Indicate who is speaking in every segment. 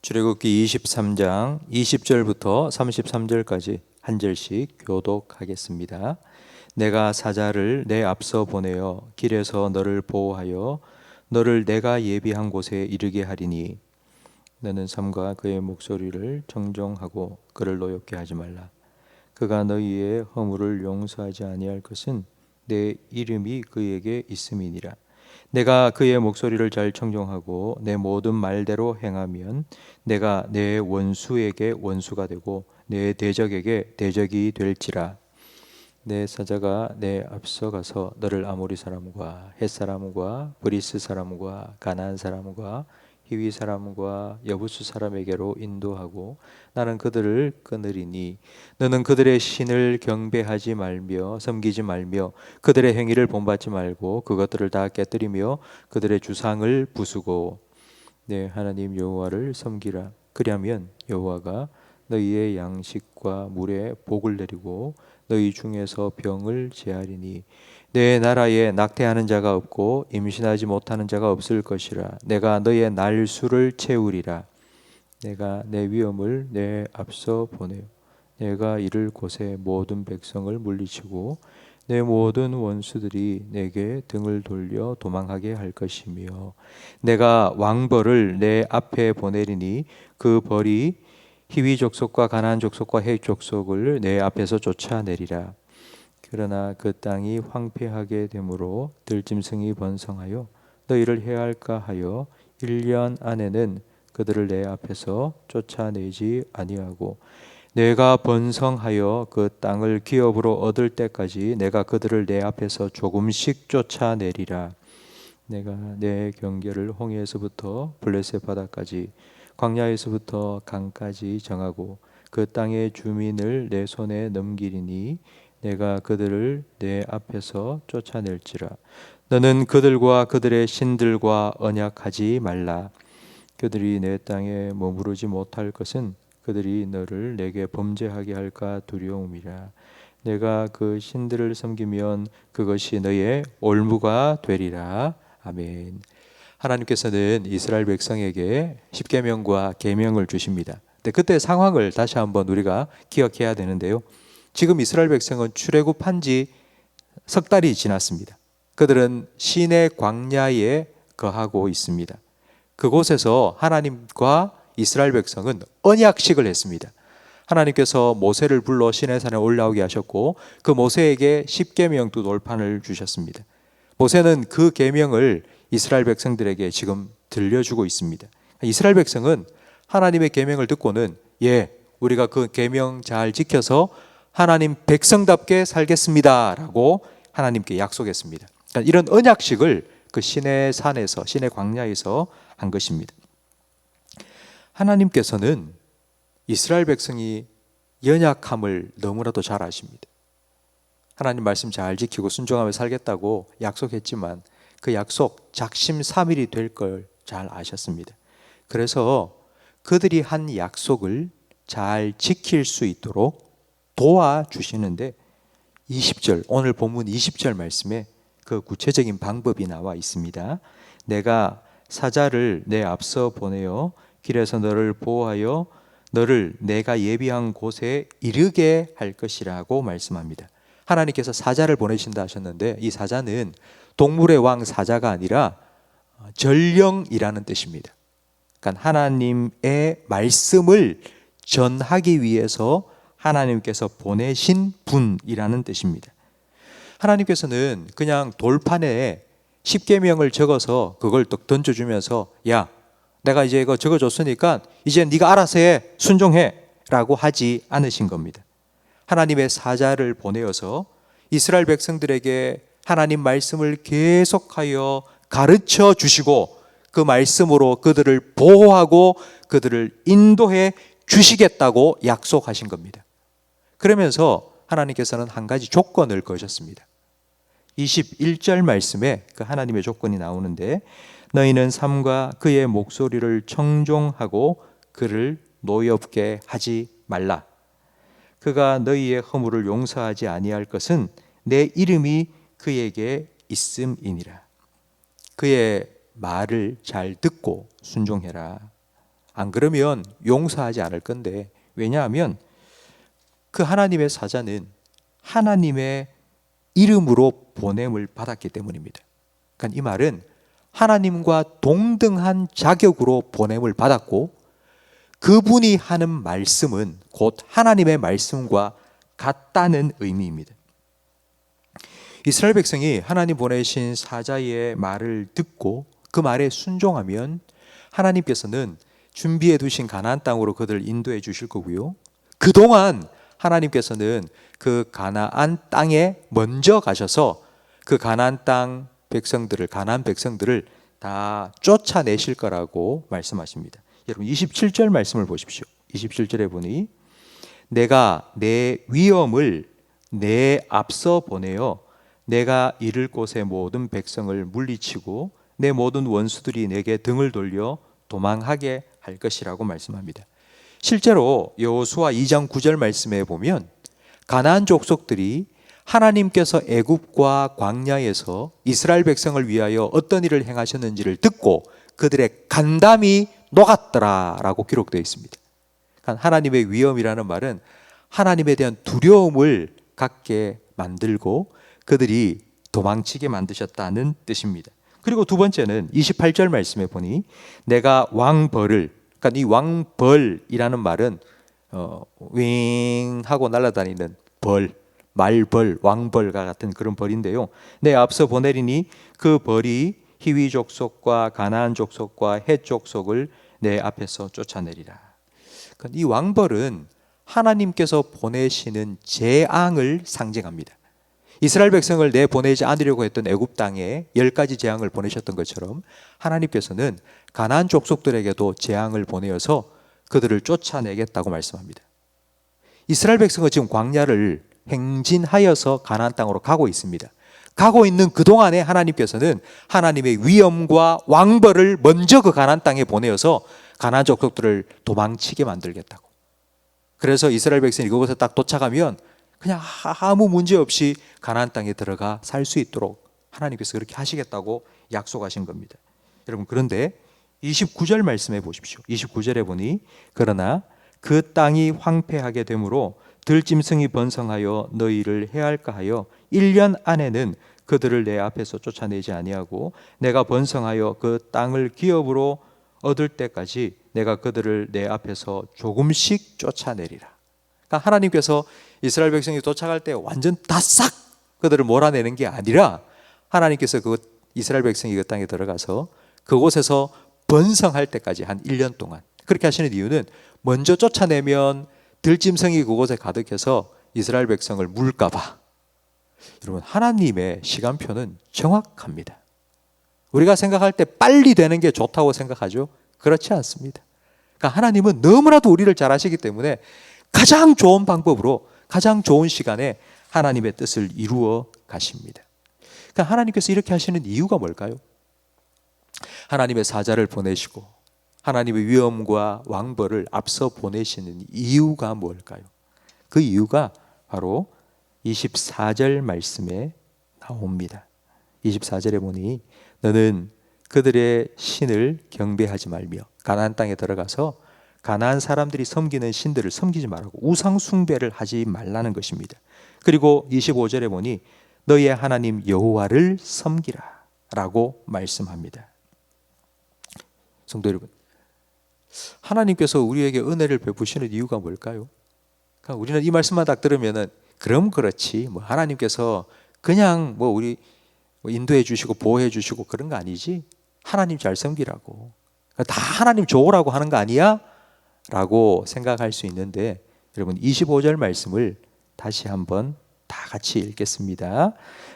Speaker 1: 출애굽기 23장 20절부터 33절까지 한 절씩 교독하겠습니다. 내가 사자를 내 앞서 보내어 길에서 너를 보호하여 너를 내가 예비한 곳에 이르게 하리니 너는 삼가 그의 목소리를 정정하고 그를 노엽게 하지 말라. 그가 너희의 허물을 용서하지 아니할 것은 내 이름이 그에게 있음이니라. 내가 그의 목소리를 잘 청종하고 내 모든 말대로 행하면 내가 내 원수에게 원수가 되고 내 대적에게 대적이 될지라. 내 사자가 내 앞서 가서 너를 아모리 사람과 헷 사람과 브리스 사람과 가나안 사람과 히위 사람과 여부수 사람에게로 인도하고 나는 그들을 끊으리니 너는 그들의 신을 경배하지 말며 섬기지 말며 그들의 행위를 본받지 말고 그것들을 다 깨뜨리며 그들의 주상을 부수고 내 하나님 여호와를 섬기라. 그리하면 여호와가 너희의 양식과 물에 복을 내리고 너희 중에서 병을 제하리니 내 나라에 낙태하는 자가 없고 임신하지 못하는 자가 없을 것이라. 내가 너의 날수를 채우리라. 내가 내 위엄을 내 앞서 보내어 내가 이를 곳에 모든 백성을 물리치고 내 모든 원수들이 내게 등을 돌려 도망하게 할 것이며 내가 왕벌을 내 앞에 보내리니 그 벌이 히위 족속과 가나안 족속과 헷 족속을 내 앞에서 쫓아내리라. 그러나 그 땅이 황폐하게 되므로 들짐승이 번성하여 너희를 해할까 하여 1년 안에는 그들을 내 앞에서 쫓아내지 아니하고 내가 번성하여 그 땅을 기업으로 얻을 때까지 내가 그들을 내 앞에서 조금씩 쫓아내리라. 내가 내 경계를 홍해에서부터 블레셋 바다까지 광야에서부터 강까지 정하고 그 땅의 주민을 내 손에 넘기리니 내가 그들을 내 앞에서 쫓아낼지라. 너는 그들과 그들의 신들과 언약하지 말라. 그들이 내 땅에 머무르지 못할 것은 그들이 너를 내게 범죄하게 할까 두려움이라. 내가 그 신들을 섬기면 그것이 너의 올무가 되리라. 아멘. 하나님께서는 이스라엘 백성에게 십계명과 계명을 주십니다. 근데 그때 상황을 다시 한번 우리가 기억해야 되는데요. 지금 이스라엘 백성은 출애굽한 지 석 달이 지났습니다. 그들은 시내 광야에 거하고 있습니다. 그곳에서 하나님과 이스라엘 백성은 언약식을 했습니다. 하나님께서 모세를 불러 시내산에 올라오게 하셨고 그 모세에게 십계명 두 돌판을 주셨습니다. 모세는 그 계명을 이스라엘 백성들에게 지금 들려주고 있습니다. 이스라엘 백성은 하나님의 계명을 듣고는 우리가 그 계명 잘 지켜서 하나님 백성답게 살겠습니다 라고 하나님께 약속했습니다. 그러니까 이런 언약식을 그 시내 산에서 시내 광야에서 한 것입니다. 하나님께서는 이스라엘 백성이 연약함을 너무나도 잘 아십니다. 하나님 말씀 잘 지키고 순종하며 살겠다고 약속했지만 그 약속 작심삼일이 될 걸 잘 아셨습니다. 그래서 그들이 한 약속을 잘 지킬 수 있도록 도와주시는데 20절 오늘 본문 20절 말씀에 그 구체적인 방법이 나와 있습니다. 내가 사자를 내 앞서 보내어 길에서 너를 보호하여 너를 내가 예비한 곳에 이르게 할 것이라고 말씀합니다. 하나님께서 사자를 보내신다 하셨는데 이 사자는 동물의 왕 사자가 아니라 전령이라는 뜻입니다. 그러니까 하나님의 말씀을 전하기 위해서 하나님께서 보내신 분이라는 뜻입니다. 하나님께서는 그냥 돌판에 십계명을 적어서 그걸 또 던져주면서 야 내가 이제 이거 적어줬으니까 이제 네가 알아서 해 순종해 라고 하지 않으신 겁니다. 하나님의 사자를 보내어서 이스라엘 백성들에게 하나님 말씀을 계속하여 가르쳐 주시고 그 말씀으로 그들을 보호하고 그들을 인도해 주시겠다고 약속하신 겁니다. 그러면서 하나님께서는 한 가지 조건을 거셨습니다. 21절 말씀에 그 하나님의 조건이 나오는데 너희는 삼가 그의 목소리를 청종하고 그를 노엽게 하지 말라. 그가 너희의 허물을 용서하지 아니할 것은 내 이름이 그에게 있음이니라. 그의 말을 잘 듣고 순종해라. 안 그러면 용서하지 않을 건데, 왜냐하면 그 하나님의 사자는 하나님의 이름으로 보냄을 받았기 때문입니다. 그러니까 이 말은 하나님과 동등한 자격으로 보냄을 받았고, 그분이 하는 말씀은 곧 하나님의 말씀과 같다는 의미입니다. 이스라엘 백성이 하나님 보내신 사자의 말을 듣고 그 말에 순종하면 하나님께서는 준비해 두신 가나안 땅으로 그들을 인도해 주실 거고요. 그동안 하나님께서는 그 가나안 땅에 먼저 가셔서 그 가나안 땅 백성들을, 가나안 백성들을 다 쫓아내실 거라고 말씀하십니다. 여러분 27절 말씀을 보십시오. 27절에 보니 내가 내 위엄을 내 앞서 보내어 내가 이를 곳의 모든 백성을 물리치고 내 모든 원수들이 내게 등을 돌려 도망하게 할 것이라고 말씀합니다. 실제로 여호수아 2장 9절 말씀에 보면 가나안 족속들이 하나님께서 애굽과 광야에서 이스라엘 백성을 위하여 어떤 일을 행하셨는지를 듣고 그들의 간담이 녹았더라라고 기록되어 있습니다. 하나님의 위엄이라는 말은 하나님에 대한 두려움을 갖게 만들고 그들이 도망치게 만드셨다는 뜻입니다. 그리고 두 번째는 28절 말씀에 보니 내가 왕벌을, 그러니까 이 왕벌이라는 말은 윙 하고 날아다니는 벌, 말벌, 왕벌과 같은 그런 벌인데요. 내 앞서 보내리니 그 벌이 히위 족속과 가나안 족속과 헷 족속을 내 앞에서 쫓아내리라. 그러니까 이 왕벌은 하나님께서 보내시는 재앙을 상징합니다. 이스라엘 백성을 내보내지 않으려고 했던 애굽 땅에 10가지 재앙을 보내셨던 것처럼 하나님께서는 가나안 족속들에게도 재앙을 보내어서 그들을 쫓아내겠다고 말씀합니다. 이스라엘 백성은 지금 광야를 행진하여서 가나안 땅으로 가고 있습니다. 가고 있는 그동안에 하나님께서는 하나님의 위엄과 왕벌을 먼저 그 가나안 땅에 보내어서 가나안 족속들을 도망치게 만들겠다고. 그래서 이스라엘 백성이 그곳에 딱 도착하면 그냥 아무 문제 없이 가나안 땅에 들어가 살 수 있도록 하나님께서 그렇게 하시겠다고 약속하신 겁니다. 여러분, 그런데 29절 말씀해 보십시오. 29절에 보니 그러나 그 땅이 황폐하게 되므로 들짐승이 번성하여 너희를 해할까 하여 1년 안에는 그들을 내 앞에서 쫓아내지 아니하고 내가 번성하여 그 땅을 기업으로 얻을 때까지 내가 그들을 내 앞에서 조금씩 쫓아내리라. 그러니까 하나님께서 이스라엘 백성이 도착할 때 완전 다 싹 그들을 몰아내는 게 아니라 하나님께서 그 이스라엘 백성이 그 땅에 들어가서 그곳에서 번성할 때까지 한 1년 동안 그렇게 하시는 이유는 먼저 쫓아내면 들짐승이 그곳에 가득해서 이스라엘 백성을 물까 봐. 여러분, 하나님의 시간표는 정확합니다. 우리가 생각할 때 빨리 되는 게 좋다고 생각하죠? 그렇지 않습니다. 그러니까 하나님은 너무나도 우리를 잘 아시기 때문에 가장 좋은 방법으로 가장 좋은 시간에 하나님의 뜻을 이루어 가십니다. 그러니까 하나님께서 이렇게 하시는 이유가 뭘까요? 하나님의 사자를 보내시고 하나님의 위엄과 왕벌을 앞서 보내시는 이유가 뭘까요? 그 이유가 바로 24절 말씀에 나옵니다. 24절에 보니 너는 그들의 신을 경배하지 말며 가나안 땅에 들어가서 가나안 사람들이 섬기는 신들을 섬기지 말라고 우상 숭배를 하지 말라는 것입니다. 그리고 25절에 보니 너희의 하나님 여호와를 섬기라 라고 말씀합니다. 성도 여러분, 하나님께서 우리에게 은혜를 베푸시는 이유가 뭘까요? 그러니까 우리는 이 말씀만 딱 들으면은 그럼 그렇지 뭐 하나님께서 그냥 뭐 우리 인도해 주시고 보호해 주시고 그런 거 아니지? 하나님 잘 섬기라고 다 하나님 좋으라고 하는 거 아니야? 라고 생각할 수 있는데 여러분 25절 말씀을 다시 한번 다 같이 읽겠습니다.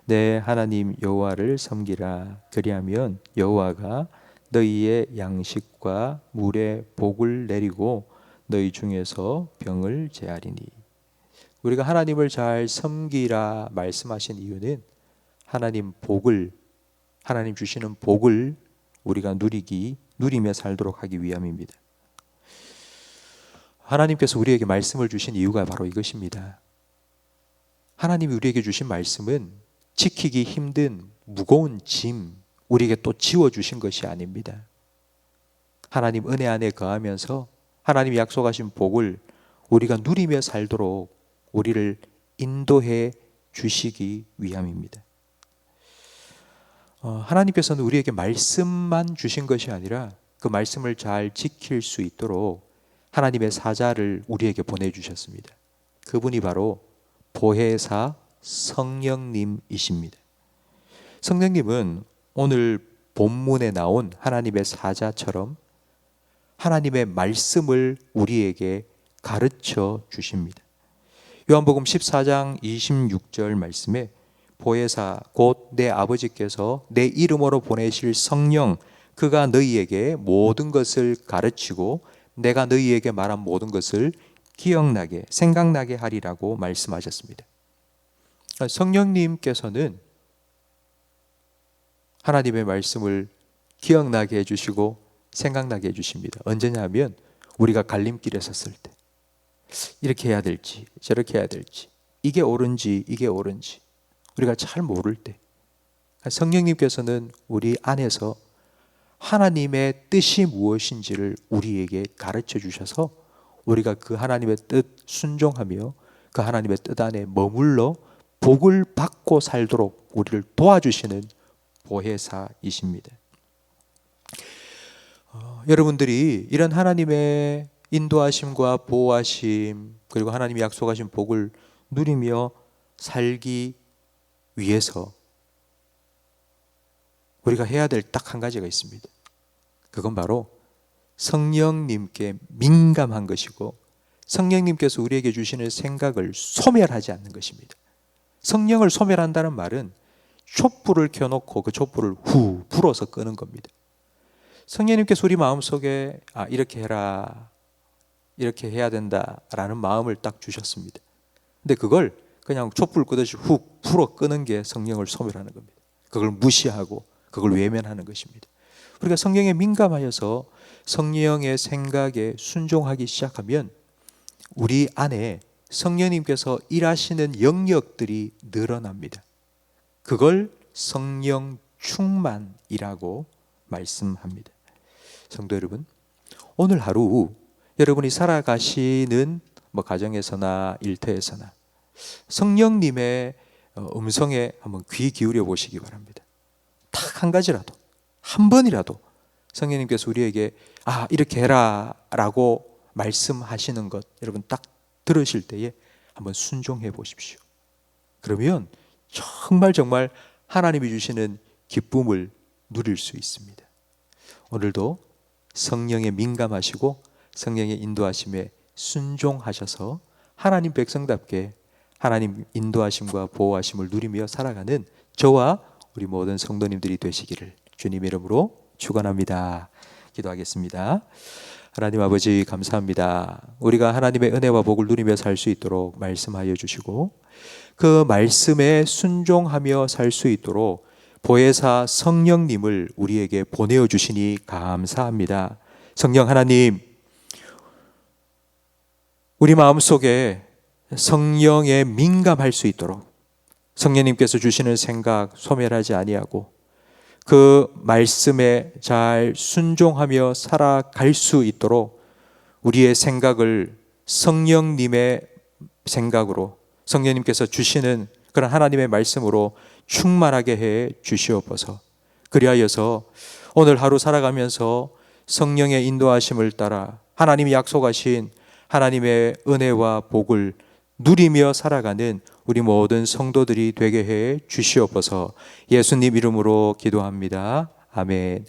Speaker 1: 내 하나님 여호와를 섬기라. 그리하면 여호와가 너희의 양식과 물에 복을 내리고 너희 중에서 병을 제하리니. 우리가 하나님을 잘 섬기라 말씀하신 이유는 하나님 주시는 복을 우리가 누리며 살도록 하기 위함입니다. 하나님께서 우리에게 말씀을 주신 이유가 바로 이것입니다. 하나님이 우리에게 주신 말씀은 지키기 힘든 무거운 짐 우리에게 또 지워주신 것이 아닙니다. 하나님 은혜 안에 거하면서 하나님이 약속하신 복을 우리가 누리며 살도록 우리를 인도해 주시기 위함입니다. 하나님께서는 우리에게 말씀만 주신 것이 아니라 그 말씀을 잘 지킬 수 있도록 하나님의 사자를 우리에게 보내주셨습니다. 그분이 바로 보혜사 성령님이십니다. 성령님은 오늘 본문에 나온 하나님의 사자처럼 하나님의 말씀을 우리에게 가르쳐 주십니다. 요한복음 14장 26절 말씀에 보혜사 곧 내 아버지께서 내 이름으로 보내실 성령 그가 너희에게 모든 것을 가르치고 내가 너희에게 말한 모든 것을 기억나게 생각나게 하리라고 말씀하셨습니다. 성령님께서는 하나님의 말씀을 기억나게 해주시고 생각나게 해주십니다. 언제냐 하면 우리가 갈림길에 섰을 때 이렇게 해야 될지 저렇게 해야 될지 이게 옳은지 우리가 잘 모를 때 성령님께서는 우리 안에서 하나님의 뜻이 무엇인지를 우리에게 가르쳐 주셔서 우리가 그 하나님의 뜻 순종하며 그 하나님의 뜻 안에 머물러 복을 받고 살도록 우리를 도와주시는 보혜사이십니다. 여러분들이 이런 하나님의 인도하심과 보호하심 그리고 하나님이 약속하신 복을 누리며 살기 위해서 우리가 해야 될 딱 한 가지가 있습니다. 그건 바로 성령님께 민감한 것이고 성령님께서 우리에게 주시는 생각을 소멸하지 않는 것입니다. 성령을 소멸한다는 말은 촛불을 켜놓고 그 촛불을 후 불어서 끄는 겁니다. 성령님께서 우리 마음속에 이렇게 해라 이렇게 해야 된다라는 마음을 딱 주셨습니다. 근데 그걸 그냥 촛불 끄듯이 훅 불어 끄는 게 성령을 소멸하는 겁니다. 그걸 무시하고 그걸 외면하는 것입니다. 우리가 성령에 민감하여서 성령의 생각에 순종하기 시작하면 우리 안에 성령님께서 일하시는 영역들이 늘어납니다. 그걸 성령 충만이라고 말씀합니다. 성도 여러분, 오늘 하루 여러분이 살아가시는 가정에서나 일터에서나 성령님의 음성에 한번 귀 기울여 보시기 바랍니다. 딱 한 가지라도 한 번이라도 성령님께서 우리에게 이렇게 해라 라고 말씀하시는 것 여러분 딱 들으실 때에 한번 순종해 보십시오. 그러면 정말 하나님이 주시는 기쁨을 누릴 수 있습니다. 오늘도 성령에 민감하시고 성령의 인도하심에 순종하셔서 하나님 백성답게 하나님 인도하심과 보호하심을 누리며 살아가는 저와 우리 모든 성도님들이 되시기를 주님의 이름으로 축원합니다. 기도하겠습니다. 하나님 아버지 감사합니다. 우리가 하나님의 은혜와 복을 누리며 살 수 있도록 말씀하여 주시고 그 말씀에 순종하며 살 수 있도록 보혜사 성령님을 우리에게 보내어 주시니 감사합니다. 성령 하나님, 우리 마음속에 성령에 민감할 수 있도록 성령님께서 주시는 생각 소멸하지 아니하고 그 말씀에 잘 순종하며 살아갈 수 있도록 우리의 생각을 성령님의 생각으로 성령님께서 주시는 그런 하나님의 말씀으로 충만하게 해 주시옵소서. 그리하여서 오늘 하루 살아가면서 성령의 인도하심을 따라 하나님이 약속하신 하나님의 은혜와 복을 누리며 살아가는 우리 모든 성도들이 되게 해 주시옵소서. 예수님 이름으로 기도합니다. 아멘.